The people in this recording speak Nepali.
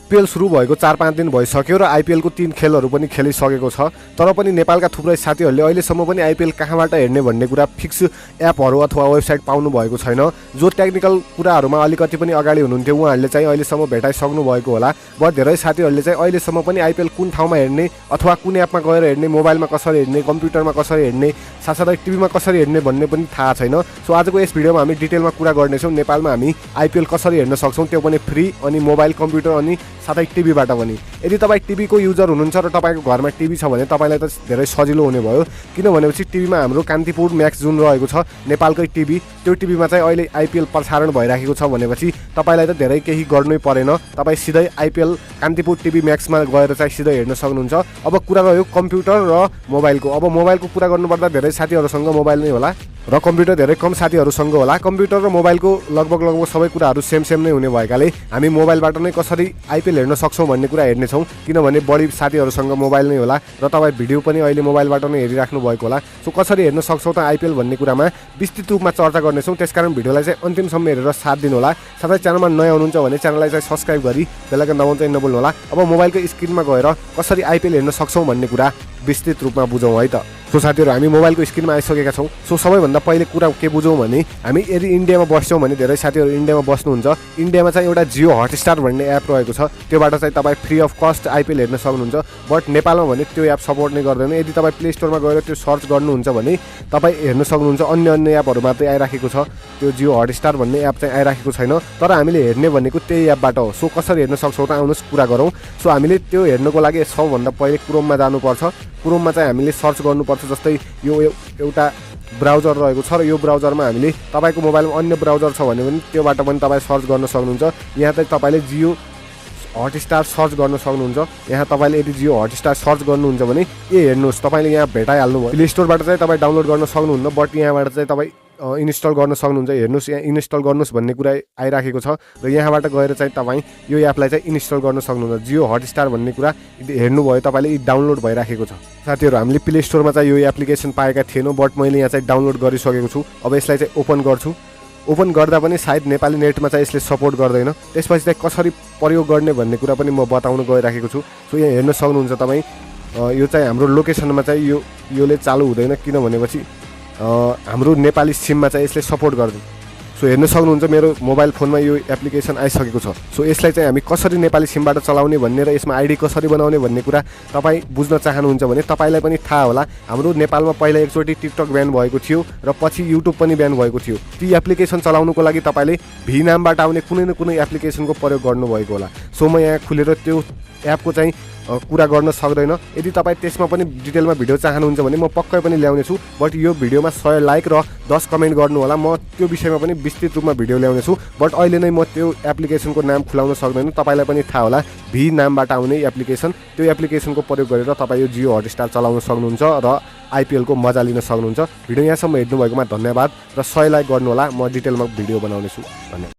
आइपिएल सुरु भएको 4-5 दिन भइसक्यो र आइपिएलको 3 खेलहरू पनि खेलिसकेको छ। तर पनि नेपालका थुप्रै साथीहरूले अहिलेसम्म पनि आइपिएल कहाँबाट हेर्ने भन्ने कुरा फिक्स एपहरू अथवा वेबसाइट पाउनु भएको छैन। जो टेक्निकल कुराहरूमा अलिकति पनि अगाडि हुनुहुन्थ्यो उहाँहरूले चाहिँ अहिलेसम्म भेटाइसक्नु भएको होला। बट धेरै साथीहरूले चाहिँ अहिलेसम्म पनि आइपिएल कुन ठाउँमा हेर्ने अथवा कुन एपमा गएर हेर्ने, मोबाइलमा कसरी हेर्ने, कम्प्युटरमा कसरी हेर्ने, साथसाथै टिभीमा कसरी हेर्ने भन्ने पनि थाहा छैन। सो आजको यस भिडियोमा हामी डिटेलमा कुरा गर्नेछौँ नेपालमा हामी आइपिएल कसरी हेर्न सक्छौँ, त्यो पनि फ्री, अनि मोबाइल, कम्प्युटर अनि साथै टिभीबाट पनि। यदि तपाईँ टिभीको युजर हुनुहुन्छ र तपाईँको घरमा टिभी छ भने तपाईँलाई त धेरै सजिलो हुने भयो। किनभनेपछि टिभीमा हाम्रो कान्तिपुर म्याक्स जुन रहेको छ नेपालकै टिभी, त्यो टिभीमा चाहिँ अहिले आइपिएल प्रसारण भइराखेको छ भनेपछि तपाईँलाई त धेरै केही गर्नै परेन। तपाईँ सिधै आइपिएल कान्तिपुर टिभी म्याक्समा गएर चाहिँ सिधै हेर्न सक्नुहुन्छ। अब कुरा रह्यो कम्प्युटर र मोबाइलको। अब मोबाइलको कुरा गर्नुपर्दा धेरै साथीहरूसँग मोबाइल नै होला र कम्प्युटर धेरै कम साथीहरूसँग होला। कम्प्युटर र मोबाइलको लगभग सबै कुराहरू सेम नै हुने भएकाले हामी मोबाइलबाट नै कसरी आइपिएल हेर्न सक्छौँ भन्ने कुरा हेर्नेछौँ। किनभने बढी साथीहरूसँग मोबाइल नै होला र तपाईँ भिडियो पनि अहिले मोबाइलबाट नै हेरिराख्नु भएको होला। सो कसरी हेर्न सक्छौँ त आइपिएल भन्ने कुरामा विस्तृत रूपमा चर्चा गर्नेछौँ। त्यसकारण भिडियोलाई चाहिँ अन्तिमसम्म हेरेर साथ दिनु होला। साथै च्यानलमा नयाँ हुनुहुन्छ भने च्यानललाई चाहिँ सब्सक्राइब गरी बेल आइकन दबाउन चाहिँ नभुल्नु होला। अब मोबाइलको स्क्रिनमा गएर कसरी आइपिएल हेर्न सक्छौँ भन्ने कुरा विस्तृत रूपमा बुझौँ है त। सो साथीहरू हामी मोबाइलको स्क्रिनमा आइसकेका छौँ। सो सबैभन्दा पहिले कुरा के बुझौँ भने हामी यदि इन्डियामा बस्छौँ भने धेरै साथीहरू इन्डियामा बस्नुहुन्छ। इन्डियामा चाहिँ एउटा जियो हटस्टार भन्ने एप रहेको छ, त्योबाट चाहिँ तपाईँ फ्री अफ कस्ट आइपिएल हेर्न सक्नुहुन्छ। बट नेपालमा भने त्यो एप सपोर्ट नै गर्दैन। यदि तपाईँ प्ले स्टोरमा गएर त्यो सर्च गर्नुहुन्छ भने तपाईँ हेर्न सक्नुहुन्छ। अन्य एपहरू मात्रै आइराखेको छ, त्यो जियो हटस्टार भन्ने एप चाहिँ आइराखेको छैन। तर हामीले हेर्ने भनेको त्यही एपबाट हो। सो कसरी हेर्न सक्छौँ त आउनुहोस् कुरा गरौँ। सो हामीले त्यो हेर्नको लागि सबभन्दा पहिले क्रोममा जानुपर्छ। क्रोममा चाहिँ हामीले सर्च गर्नुपर्छ। जस्तै यो एउटा ब्राउजर रहेको छ र यो ब्राउजरमा हामीले तपाईँको मोबाइलमा अन्य ब्राउजर छ भने पनि त्योबाट पनि तपाईँ सर्च गर्न सक्नुहुन्छ। यहाँ चाहिँ तपाईँले जियो हटस्टार सर्च गर्न सक्नुहुन्छ। यहाँ तपाईँले यदि जियो हटस्टार सर्च गर्नुहुन्छ भने हेर्नुहोस् तपाईँले यहाँ भेटाइहाल्नु भयो। प्ले स्टोरबाट चाहिँ तपाईँ डाउनलोड गर्न सक्नुहुन्न, बट यहाँबाट चाहिँ तपाईँ इन्स्टल गर्न सक्नुहुन्छ। हेर्नुहोस् यहाँ इन्स्टल गर्नुहोस् भन्ने कुरा आइराखेको छ र यहाँबाट गएर चाहिँ तपाईँ यो एपलाई चाहिँ इन्स्टल गर्न सक्नुहुन्छ। जियो हटस्टार भन्ने कुरा हेर्नुभयो तपाईँले डाउनलोड भइराखेको छ। साथीहरू हामीले प्ले स्टोरमा चाहिँ यो एप्लिकेसन पाएका थिएनौँ, बट मैले यहाँ चाहिँ डाउनलोड गरिसकेको छु। अब यसलाई चाहिँ ओपन गर्छु। ओपन गर्दा पनि सायद नेपाली नेटमा चाहिँ यसले सपोर्ट गर्दैन। त्यसपछि चाहिँ कसरी प्रयोग गर्ने भन्ने कुरा पनि म बताउन गइराखेको छु। सो यहाँ हेर्न सक्नुहुन्छ तपाईँ, यो चाहिँ हाम्रो लोकेसनमा चाहिँ योले चालु हुँदैन, किनभनेपछि हाम्रो नेपाली सिममा चाहिँ यसले सपोर्ट गर्दैन। सो हेर्न सक्नुहुन्छ मेरो मोबाइल फोनमा यो एप्लिकेसन आइसकेको छ। सो यसलाई चाहिँ हामी कसरी नेपाली सिमबाट चलाउने भन्ने र यसमा आइडी कसरी बनाउने भन्ने कुरा तपाईँ बुझ्न चाहनुहुन्छ भने तपाईँलाई पनि थाहा होला। हाम्रो नेपालमा पहिला एकचोटि टिकटक ब्यान भएको थियो र पछि युट्युब पनि ब्यान भएको थियो। ती एप्लिकेसन चलाउनुको लागि तपाईँले भी नामबाट आउने कुनै न कुनै एप्लिकेसनको प्रयोग गर्नुभएको होला। सो म यहाँ खुलेर त्यो एपको चाहिँ कुरा गर्न सक्दैन। यदि तपाईँ त्यसमा पनि डिटेलमा भिडियो चाहनुहुन्छ भने म पक्कै पनि ल्याउनेछु। बट यो भिडियोमा 100 लाइक र 10 कमेन्ट गर्नु होला। म त्यो विषयमा पनि विस्तृत रूपमा भिडियो ल्याउनेछु। बट अहिले नै म त्यो एप्लिकेसनको नाम खुलाउन सक्दैन। तपाईँलाई पनि थाहा होला भी नामबाट आउने एप्लिकेसन, त्यो एप्लिकेसनको प्रयोग गरेर तपाईँ यो जियो हटस्टार चलाउन सक्नुहुन्छ र आइपिएलको मजा लिन सक्नुहुन्छ। भिडियो यहाँसम्म हेर्नुभएकोमा धन्यवाद र 100 लाइक गर्नु होला। म डिटेलमा भिडियो बनाउनेछु। धन्यवाद।